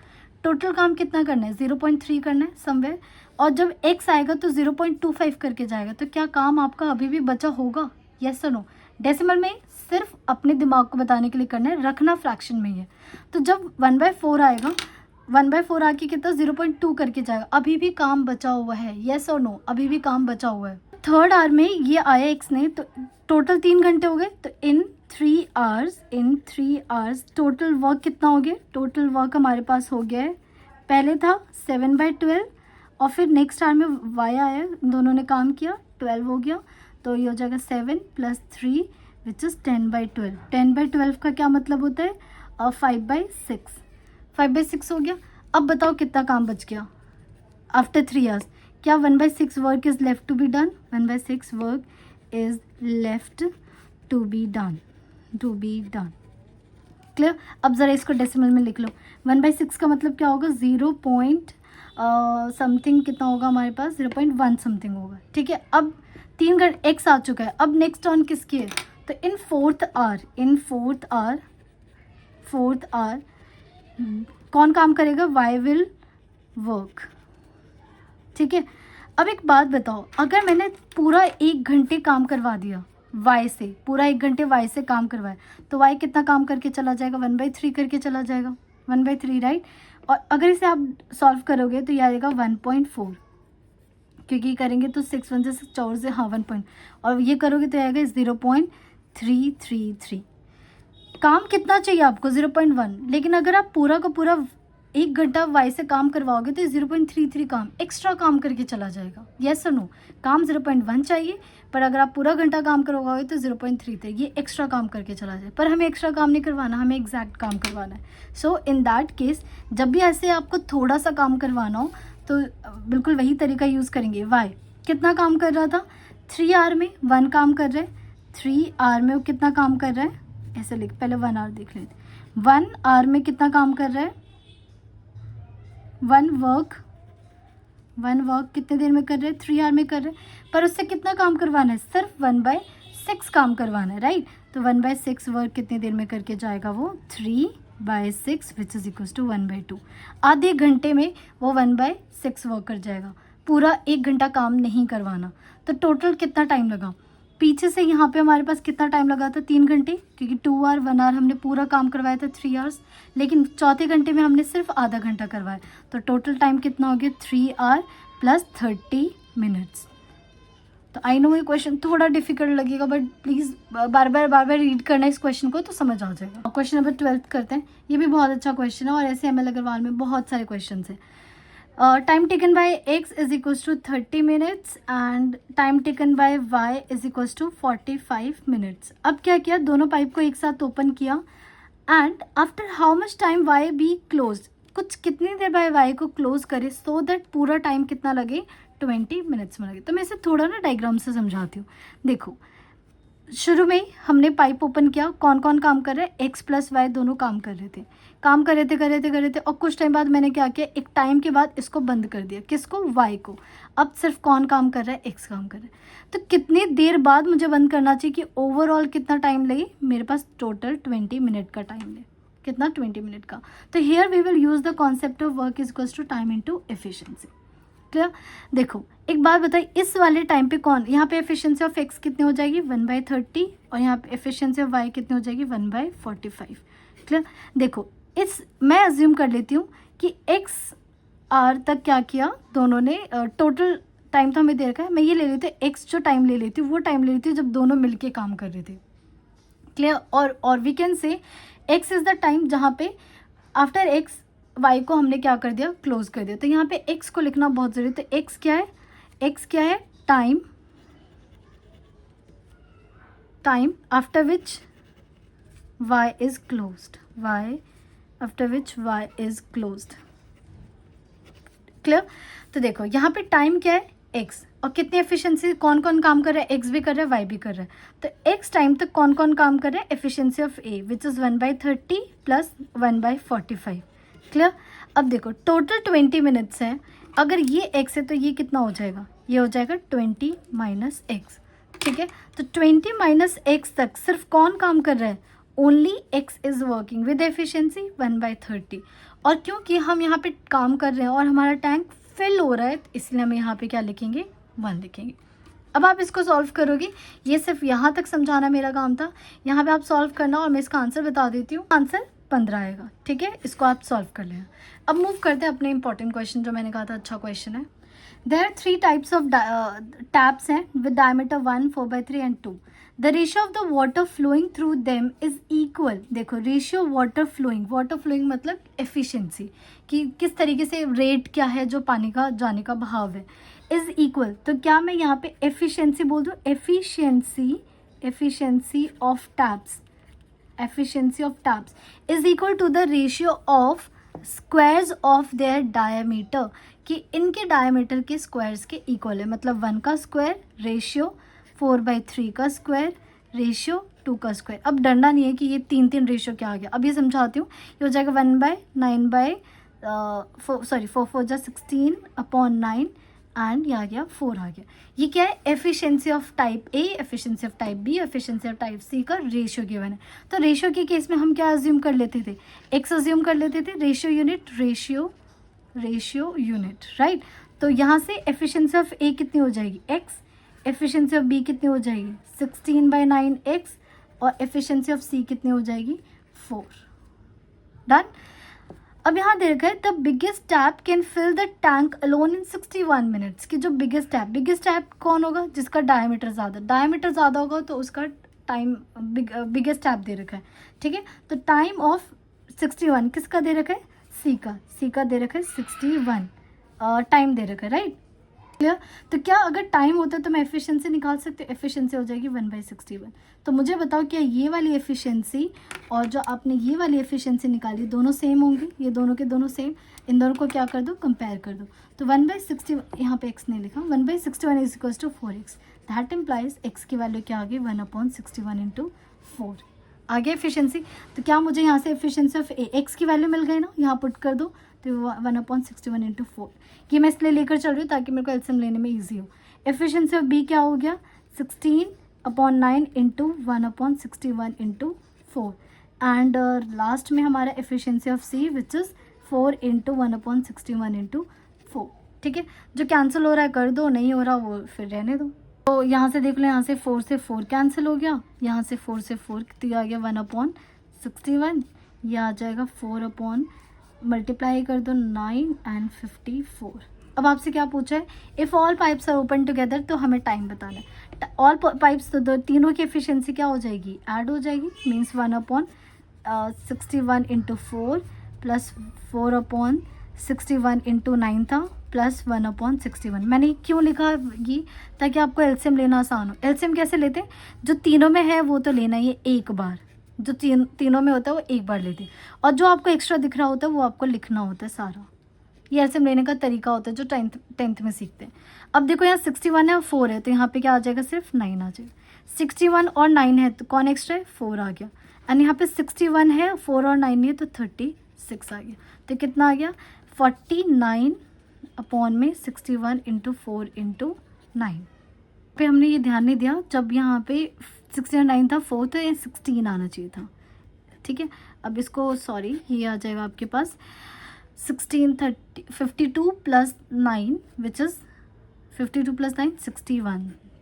टोटल काम कितना करना है, 0.3 करना है समवेयर, और जब x आएगा तो 0.25 करके जाएगा, तो क्या काम आपका अभी भी बचा होगा, यस और नो। डेसिमल में सिर्फ अपने दिमाग को बताने के लिए करना है, रखना फ्रैक्शन में ही है। तो जब 1/4 आएगा, 1/4 आके कितना 0.2 करके जाएगा, अभी भी काम बचा हुआ है, यस और नो, अभी भी काम बचा हुआ है। थर्ड आवर में ये आया x ने, तो टोटल 3 घंटे हो गए, तो इन 3 आवर्स टोटल वर्क कितना हो गया, टोटल वर्क हमारे पास हो गया है, पहले था 7/12 और फिर नेक्स्ट आवर में y आया, दोनों ने काम किया, 12 हो गया, तो ये हो जाएगा 7 + 3 विच इज़ 10/12। 10/12 का क्या मतलब होता है, 5/6 हो गया। अब बताओ कितना काम बच गया आफ्टर 3 आवर्स, क्या 1/6 work is left to be done, 1/6 work is left to be done. Clear. अब ज़रा इसको डेसिमल में लिख लो, 1/6 का मतलब क्या होगा, 0 पॉइंट समथिंग कितना होगा हमारे पास, 0.1 समथिंग होगा, ठीक है। अब 3 घंटे x आ चुका है, अब नेक्स्ट टर्न किसकी है, तो इन फोर्थ आवर कौन काम करेगा, y विल वर्क, ठीक है। अब एक बात बताओ, अगर मैंने पूरा 1 घंटे काम करवा दिया y से, पूरा 1 घंटे y से काम करवाया, तो y कितना काम करके चला जाएगा, 1/3 करके चला जाएगा, 1/3, राइट। और अगर इसे आप सॉल्व करोगे तो ये आएगा 1.4, क्योंकि करेंगे तो 6 1 से 4 से, हाँ 1 पॉइंट, और ये करोगे तो आएगा 0.333। काम कितना चाहिए आपको, 0.1, लेकिन अगर आप पूरा का पूरा 1 घंटा y से काम करवाओगे तो 0.33 काम एक्स्ट्रा काम करके चला जाएगा, यस और नो। काम 0.1 चाहिए, पर अगर आप पूरा घंटा काम करवाओगे तो 0.33 ये एक्स्ट्रा काम करके चला जाए, पर हमें एक्स्ट्रा काम नहीं करवाना, हमें एग्जैक्ट काम करवाना है। सो इन दैट केस जब भी ऐसे आपको थोड़ा सा काम करवाना हो तो बिल्कुल वही तरीका यूज़ करेंगे। y कितना काम कर रहा था, 3 आवर में 1 काम कर रहा है, 3 आवर में वो कितना काम कर रहा है, ऐसे लिख, पहले 1 आवर देख लेते, 1 आवर में कितना काम कर रहा है, 1 वर्क कितने देर में कर रहे हैं, 3 आवर में कर रहे हैं, पर उससे कितना काम करवाना है, सिर्फ 1/6 काम करवाना है, राइट। तो 1/6 वर्क कितनी देर में करके जाएगा, वो 3 by 6 which is equals to 1/2। आधे घंटे में वो 1/6 वर्क कर जाएगा, पूरा 1 घंटा काम नहीं करवाना। तो टोटल कितना टाइम लगा, पीछे से यहाँ पे हमारे पास कितना टाइम लगा था, 3 घंटे, क्योंकि 2 आवर 1 आवर हमने पूरा काम करवाया था 3 आवर्स, लेकिन चौथे घंटे में हमने सिर्फ आधा घंटा करवाया। तो टोटल टाइम कितना हो गया, 3 आवर प्लस 30 मिनट्स। तो आई नो ये क्वेश्चन थोड़ा डिफिकल्ट लगेगा, but please bar bar read करना इस क्वेश्चन को, तो समझ आ जाएगा। क्वेश्चन नंबर 12 करते हैं। ये भी बहुत अच्छा क्वेश्चन है और ऐसे ML अग्रवाल में बहुत सारे क्वेश्चन हैं। Time taken by x is equals to 30 minutes and time taken by y is equals to 45 minutes. अब क्या किया, दोनों पाइप को एक साथ ओपन किया and after how much time y be close, कुछ कितनी देर बाय y को क्लोज करे सो दैट पूरा टाइम कितना लगे, 20 मिनट्स में लगे। तो मैं इसे थोड़ा ना डायग्राम से समझाती हूँ। देखो, शुरू में ही हमने पाइप ओपन किया, कौन कौन काम कर रहे हैं, x प्लस वाई दोनों काम कर रहे थे और कुछ टाइम बाद मैंने क्या किया, एक टाइम के बाद इसको बंद कर दिया, किसको, y को। अब सिर्फ कौन काम कर रहा है, x काम कर रहा है। तो कितनी देर बाद मुझे बंद करना चाहिए कि ओवरऑल कितना टाइम लगे, मेरे पास टोटल 20 मिनट का टाइम ले, कितना, 20 मिनट का। तो here we will use the concept of work is equals to time into efficiency. Clear. देखो एक बात बताइए, इस वाले टाइम पे कौन, यहाँ पे एफिशिएंसी ऑफ x कितनी हो जाएगी, 1/30, और यहाँ पे एफिशिएंसी ऑफ y कितनी हो जाएगी, 1/45। क्लियर। देखो इस, मैं अज्यूम कर लेती हूँ कि x आर तक क्या किया, दोनों ने टोटल टाइम तो हमें दे रखा है, मैं ये ले लेती हूँ x जो टाइम ले लेती हूँ वो टाइम ले लेती हूँ जब दोनों मिलके काम कर रहे थे। क्लियर। और we can say x is the time जहाँ पे आफ्टर x y को हमने क्या कर दिया, क्लोज कर दिया। तो यहाँ पे x को लिखना बहुत जरूरी है। तो x क्या है, x क्या है, time after which y is closed, y after which y is closed. Clear. तो देखो यहाँ पे टाइम क्या है, x, और कितनी एफिशिएंसी, कौन कौन काम कर रहा है, x भी कर रहा है, y भी कर रहा है। तो x टाइम तक कौन कौन काम कर रहा है, efficiency of a which is 1/30 plus 1/45। Clear. अब देखो टोटल 20 मिनट्स है, अगर ये x है तो ये कितना हो जाएगा, ये हो जाएगा 20 माइनस x। ठीक है। तो 20 माइनस x तक सिर्फ कौन काम कर रहा है, only x is working with efficiency 1/30। और क्योंकि हम यहाँ पे काम कर रहे हैं और हमारा टैंक फिल हो रहा है, इसलिए हम यहाँ पे क्या लिखेंगे, 1 लिखेंगे। अब आप इसको सॉल्व करोगे, ये सिर्फ यहाँ तक समझाना मेरा काम था, यहाँ पे आप सॉल्व करना और मैं इसका आंसर बता देती हूँ। आंसर 15 आएगा। ठीक है, इसको आप सॉल्व कर लें। अब मूव करते हैं अपने इंपॉर्टेंट क्वेश्चन, जो मैंने कहा था अच्छा क्वेश्चन है। There are 3 types of taps हैं with diameter 1, 4/3 and 2। The ratio of the water flowing through them is equal. देखो रेशियो वाटर फ्लोइंग मतलब एफिशिएंसी, कि किस तरीके से रेट क्या है जो पानी का जाने का बहाव है, इज इक्वल। तो क्या मैं यहाँ पे एफिशिएंसी बोल दूँ, efficiency of taps is equal to the ratio of squares of their diameter, कि इनके डायमीटर के स्क्वायर्स के इक्वल है। मतलब 1 का स्क्वायर रेशियो 4/3 का स्क्वायर रेशियो 2 का स्क्वायर। अब डरना नहीं है कि ये 3 रेशियो क्या आ गया, अब ये समझाती हूँ। ये हो जाएगा 4/9 एंड ये आ गया 4 आ गया। ये क्या है, efficiency of tap A, efficiency of tap B, efficiency of tap C का रेशियो गिवन है। तो रेशियो के केस में हम क्या अज्यूम कर लेते थे, एक्स अज्यूम कर लेते थे, रेशियो यूनिट, राइट। तो यहाँ से एफिशिएंसी ऑफ ए कितनी हो जाएगी, एक्स, एफिशिएंसी ऑफ बी कितनी हो जाएगी 16/9 एक्स, और एफिशिएंसी ऑफ सी कितनी हो जाएगी 4। डन। अब यहाँ देखा है the biggest tap can fill the tank alone in 61 minutes, की जो बिगेस्ट टैप कौन होगा, जिसका डायमीटर ज़्यादा होगा तो उसका टाइम बिगेस्ट टैप दे रखा है। ठीक है। तो टाइम ऑफ 61 किसका दे रखा है, सी का दे रखा है 61 टाइम दे रखा है, राइट। क्लियर। तो क्या अगर टाइम होता है तो मैं एफिशिएंसी निकाल सकती हूँ, एफिशिएंसी हो जाएगी 1/61। तो मुझे बताओ क्या ये वाली एफिशिएंसी और जो आपने ये वाली एफिशिएंसी निकाली दोनों सेम होंगी, ये दोनों के दोनों सेम, इन दोनों को क्या कर दो, कंपेयर कर दो। तो 1/61, यहाँ पे x ने लिखा, 1/61 is equal to 4x, that implies x की वैल्यू क्या आ गई, 1/61 इंटू 4 आ गया एफिशिएंसी। तो क्या मुझे यहाँ से एफिशिएंसी ऑफ x की वैल्यू मिल गई ना, यहाँ पुट कर दो, तो 1/61 इंटू 4। ये मैं इसलिए लेकर चल रही हूँ ताकि मेरे को एलसीएम लेने में ईजी हो। एफिशिएंसी ऑफ b क्या हो गया, 16/9 इंटू 1/61 इंटू 4। एंड लास्ट में हमारा efficiency of C which is 4 into 1/61 into 4। ठीक है, जो कैंसिल हो रहा है कर दो, नहीं हो रहा वो फिर रहने दो। तो यहाँ से देख लो, यहाँ से 4 से 4 कैंसिल हो गया, यहाँ से 4 से 4 कितनी आ गया 1/61, यह आ जाएगा 4 मल्टीप्लाई कर दो 9 एंड 54। अब आपसे क्या पूछा है, if all pipes are open together, तो हमें टाइम बताना है। ऑल पाइप्स तो तीनों की एफिशिएंसी क्या हो जाएगी, ऐड हो जाएगी, मीन्स 1/61 इंटू 4 प्लस 4/61 इंटू 9 था प्लस 1/61। मैंने क्यों लिखा ये, ताकि आपको एलसीएम लेना आसान हो। एलसीएम कैसे लेते हैं, जो तीनों में है वो तो लेना ही है एक बार, जो तीनों में होता है वो एक बार लेते हैं, और जो आपको एक्स्ट्रा दिख रहा होता है वो आपको लिखना होता है सारा। ये एलसीएम लेने का तरीका होता है जो टेंथ में सीखते हैं। अब देखो यहाँ 61 है और 4 है, तो यहाँ पे क्या आ जाएगा, सिर्फ 9 आ जाएगा। 61 और 9 है तो कौन एक्स्ट्रा है, 4 आ गया। एंड यहाँ पे 61 है, 4 और 9 है, तो 36 आ गया। तो कितना आ गया, 49/61 इंटू 4 इंटू 9 पे हमने ये ध्यान नहीं दिया, जब यहाँ पे 69 था 4, तो ये 16 आना चाहिए था। ठीक है, अब इसको सॉरी ये आ जाएगा आपके पास 52 plus 9 which is 52 plus 9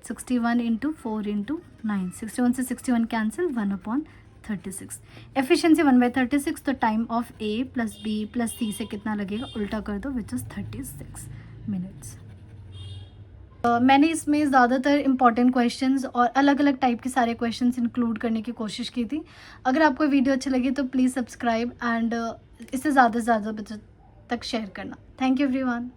61 into 4 into 9, 61 से 61 कैंसिल, 1/36। एफिशिएंसी 1/36। तो time of A plus B plus C से कितना लगेगा, उल्टा कर दो, विच इज़ 36 मिनट्स। मैंने इसमें ज़्यादातर इंपॉर्टेंट क्वेश्चंस और अलग अलग टाइप के सारे क्वेश्चंस इंक्लूड करने की कोशिश की थी। अगर आपको वीडियो अच्छी लगी तो प्लीज़ सब्सक्राइब एंड इसे ज़्यादा से ज़्यादा बच्चों तक शेयर करना। Thank you everyone.